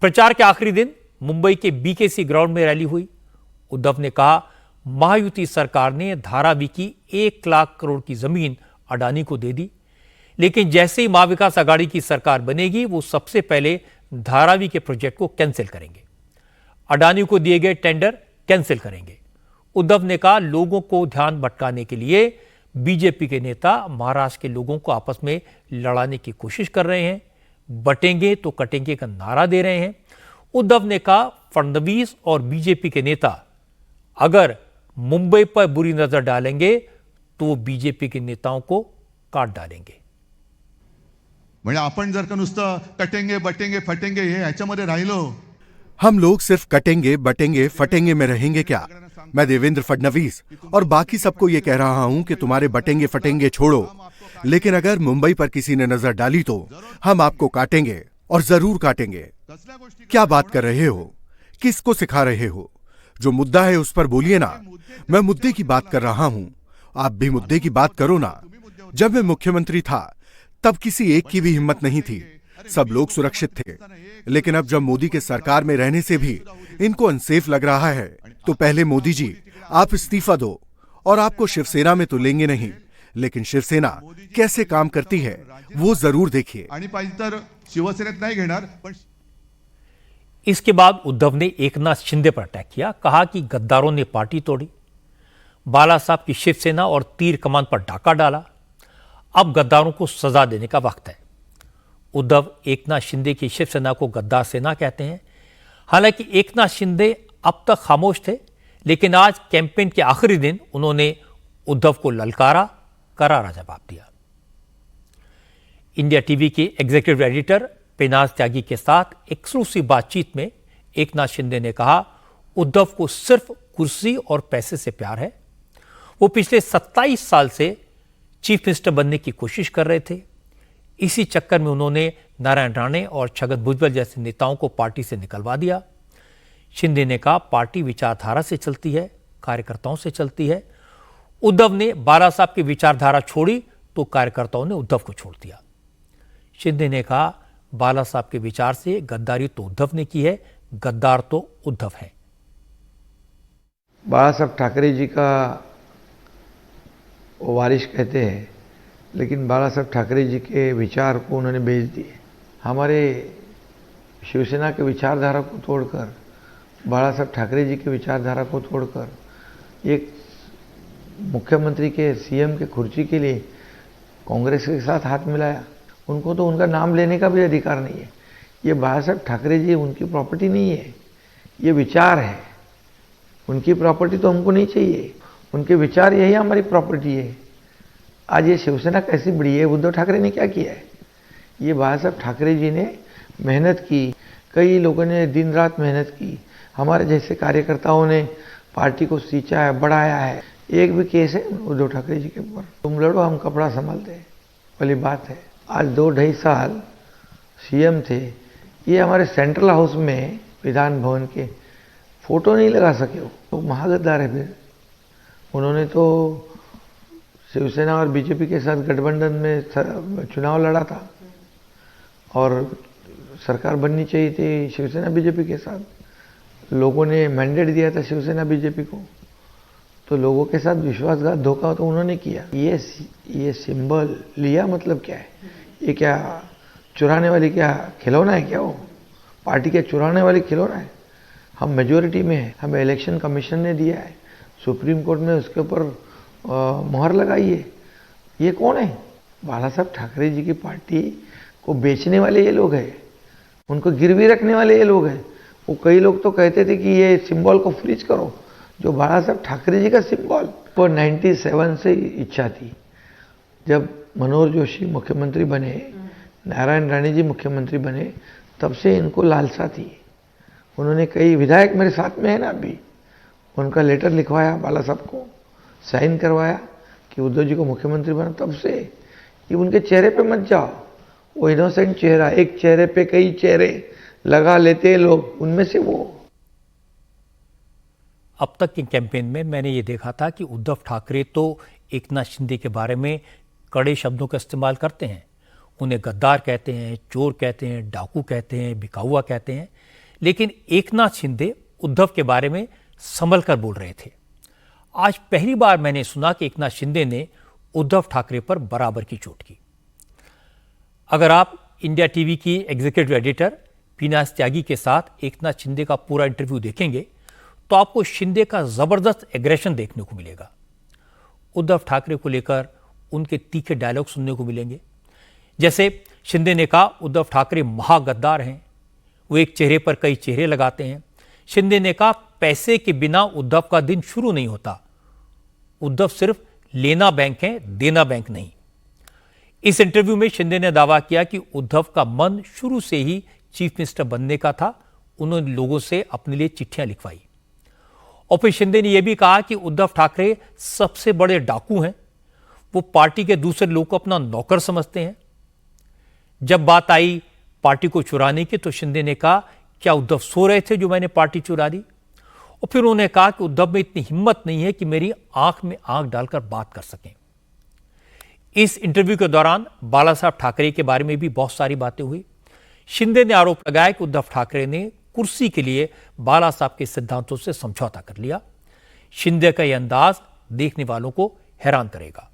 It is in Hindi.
प्रचार के आखिरी दिन मुंबई के बीकेसी ग्राउंड में रैली हुई। उद्धव ने कहा, महायुति सरकार ने धारावी की 1 लाख करोड़ की जमीन अडानी को दे दी, लेकिन जैसे ही महाविकास आघाड़ी की सरकार बनेगी वो सबसे पहले धारावी के प्रोजेक्ट को कैंसिल करेंगे, अडानी को दिए गए टेंडर कैंसिल करेंगे। उद्धव ने कहा, लोगों को ध्यान भटकाने के लिए बीजेपी के नेता महाराष्ट्र के लोगों को आपस में लड़ाने की कोशिश कर रहे हैं, बटेंगे तो कटेंगे का नारा दे रहे हैं। उद्धव ने कहा, फडणवीस और बीजेपी के नेता अगर मुंबई पर बुरी नजर डालेंगे तो वो बीजेपी के नेताओं को काट डालेंगे। म्हणजे आपण जर का नुसतं कटेंगे बटेंगे फटेंगे हे ह्याच्यामध्ये राहिलो, हम लोग सिर्फ कटेंगे बटेंगे फटेंगे में रहेंगे क्या? मैं देवेंद्र फडणवीस और बाकी सबको ये कह रहा हूं कि तुम्हारे बटेंगे फटेंगे छोड़ो, लेकिन अगर मुंबई पर किसी ने नजर डाली तो हम आपको काटेंगे और जरूर काटेंगे। क्या बात कर रहे हो? किसको सिखा रहे हो? जो मुद्दा है उस पर बोलिए ना। मैं मुद्दे की बात कर रहा हूं, आप भी मुद्दे की बात करो ना। जब मैं मुख्यमंत्री था तब किसी एक की भी हिम्मत नहीं थी, सब लोग सुरक्षित थे, लेकिन अब जब मोदी के सरकार में रहने से भी इनको अनसेफ लग रहा है तो पहले मोदी जी आप इस्तीफा दो। और आपको शिवसेना में तो लेंगे नहीं, लेकिन शिवसेना कैसे काम करती है वो जरूर देखिए। आणि पाहिजे तर शिवसेनेत नाही घेणार पण। इसके बाद उद्धव ने एकनाथ शिंदे पर अटैक किया, कहा कि गद्दारों ने पार्टी तोड़ी, बाला साहब की शिवसेना और तीर कमान पर डाका डाला, अब गद्दारों को सजा देने का वक्त है। उद्धव एकनाथ शिंदे की शिवसेना को गद्दार सेना कहते हैं। हालांकि एकनाथ शिंदे अब तक खामोश थे, लेकिन आज कैंपेन के आखिरी दिन उन्होंने उद्धव को ललकारा, करारा जवाब दिया। इंडिया टीवी के एग्जीक्यूटिव एडिटर पेनाज त्यागी के साथ एक्सक्लूसिव बातचीत में एकनाथ शिंदे ने कहा, उद्धव को सिर्फ कुर्सी और पैसे से प्यार है। वो पिछले 27 साल से चीफ मिनिस्टर बनने की कोशिश कर रहे थे। इसी चक्कर में उन्होंने नारायण राणे और छगन भुजबल जैसे नेताओं को पार्टी से निकलवा दिया। शिंदे ने कहा, पार्टी विचारधारा से चलती है, कार्यकर्ताओं से चलती है। उद्धव ने बाला साहब की विचारधारा छोड़ी तो कार्यकर्ताओं ने उद्धव को छोड़ दिया। शिंदे ने कहा, बाला साहब के विचार से गद्दारी तो उद्धव ने की है, गद्दार तो उद्धव है। बाला साहब ठाकरे जी का वो वारिस कहते हैं, लेकिन बाला साहब ठाकरे जी के विचार को उन्होंने बेच दिए। हमारे शिवसेना के विचारधारा को तोड़कर, बाला साहब ठाकरे जी के विचारधारा को तोड़कर एक मुख्यमंत्री के सीएम के कुर्सी के लिए कांग्रेस के साथ हाथ मिलाया। उनको तो उनका नाम लेने का भी अधिकार नहीं है। ये बाला साहब ठाकरे जी उनकी प्रॉपर्टी नहीं है, ये विचार है। उनकी प्रॉपर्टी तो हमको नहीं चाहिए, उनके विचार यही हमारी प्रॉपर्टी है। आज ये शिवसेना कैसी बड़ी है, उद्धव ठाकरे ने क्या किया है? ये बाला साहब ठाकरे जी ने मेहनत की, कई लोगों ने दिन रात मेहनत की, हमारे जैसे कार्यकर्ताओं ने पार्टी को सींचा है, बढ़ाया है। एक भी केस है उद्धव ठाकरे जी के ऊपर? तुम लड़ो, हम कपड़ा संभालते हैं वाली बात है। आज 2-2.5 साल सीएम थे, ये हमारे सेंट्रल हाउस में विधान भवन के फोटो नहीं लगा सके हो, तो महागद्दार है। फिर उन्होंने तो शिवसेना और बीजेपी के साथ गठबंधन में चुनाव लड़ा था और सरकार बननी चाहिए थी शिवसेना बीजेपी के साथ। लोगों ने मैंडेट दिया था शिवसेना बीजेपी को, तो लोगों के साथ विश्वासघात धोखा तो उन्होंने किया। ये सिंबल लिया मतलब क्या है? ये क्या चुराने वाली क्या खिलौना है क्या? वो पार्टी के चुराने वाली खिलौना है? हम मेजोरिटी में हैं, हमें इलेक्शन कमीशन ने दिया है, सुप्रीम कोर्ट ने उसके ऊपर मोहर लगाई है। ये कौन है? बाला साहब ठाकरे जी की पार्टी को बेचने वाले ये लोग हैं, उनको गिरवी रखने वाले ये लोग हैं। वो कई लोग तो कहते थे कि ये सिंबल को फ्रीज करो, जो बाला साहब ठाकरे जी का सिंबल। वो 97 से इच्छा थी, जब मनोहर जोशी मुख्यमंत्री बने, नारायण राणे जी मुख्यमंत्री बने, तब से इनको लालसा थी। उन्होंने कई विधायक मेरे साथ में है ना अभी, उनका लेटर लिखवाया बाला साहब को, साइन करवाया कि उद्धव जी को मुख्यमंत्री बना। तब से ये उनके चेहरे पे मत जाओ, वो इनोसेंट चेहरा, एक चेहरे पे कई चेहरे लगा लेते लोग, उनमें से वो। अब तक के कैंपेन में मैंने ये देखा था कि उद्धव ठाकरे तो एकनाथ शिंदे के बारे में कड़े शब्दों का इस्तेमाल करते हैं, उन्हें गद्दार कहते हैं, चोर कहते हैं, डाकू कहते हैं, बिकाऊआ कहते हैं, लेकिन एकनाथ शिंदे उद्धव के बारे में संभल कर बोल रहे थे। आज पहली बार मैंने सुना कि एकनाथ शिंदे ने उद्धव ठाकरे पर बराबर की चोट की। अगर आप इंडिया टीवी की एग्जीक्यूटिव एडिटर पीनाज त्यागी के साथ एकनाथ शिंदे का पूरा इंटरव्यू देखेंगे तो आपको शिंदे का जबरदस्त एग्रेशन देखने को मिलेगा। उद्धव ठाकरे को लेकर उनके तीखे डायलॉग सुनने को मिलेंगे। जैसे शिंदे ने कहा उद्धव ठाकरे महागद्दार हैं, वो एक चेहरे पर कई चेहरे लगाते हैं। शिंदे ने कहा पैसे के बिना उद्धव का दिन शुरू नहीं होता, उद्धव सिर्फ लेना बैंक है, देना बैंक नहीं। इस इंटरव्यू में शिंदे ने दावा किया कि उद्धव का मन शुरू से ही चीफ मिनिस्टर बनने का था। उन्होंने लोगों से अपने लिए चिट्ठियां लिखवाई। और फिर शिंदे ने यह भी कहा कि उद्धव ठाकरे सबसे बड़े डाकू हैं, वो पार्टी के दूसरे लोगों को अपना नौकर समझते हैं। जब बात आई पार्टी को चुराने की तो शिंदे ने कहा क्या उद्धव सो रहे थे जो मैंने पार्टी चुरा दी? और फिर उन्होंने कहा कि उद्धव में इतनी हिम्मत नहीं है कि मेरी आंख में आंख डालकर बात कर सकें। इस इंटरव्यू के दौरान बाला साहब ठाकरे के बारे में भी बहुत सारी बातें हुई। शिंदे ने आरोप लगाया कि उद्धव ठाकरे ने कुर्सी के लिए बाला साहब के सिद्धांतों से समझौता कर लिया। शिंदे का यह अंदाज देखने वालों को हैरान करेगा।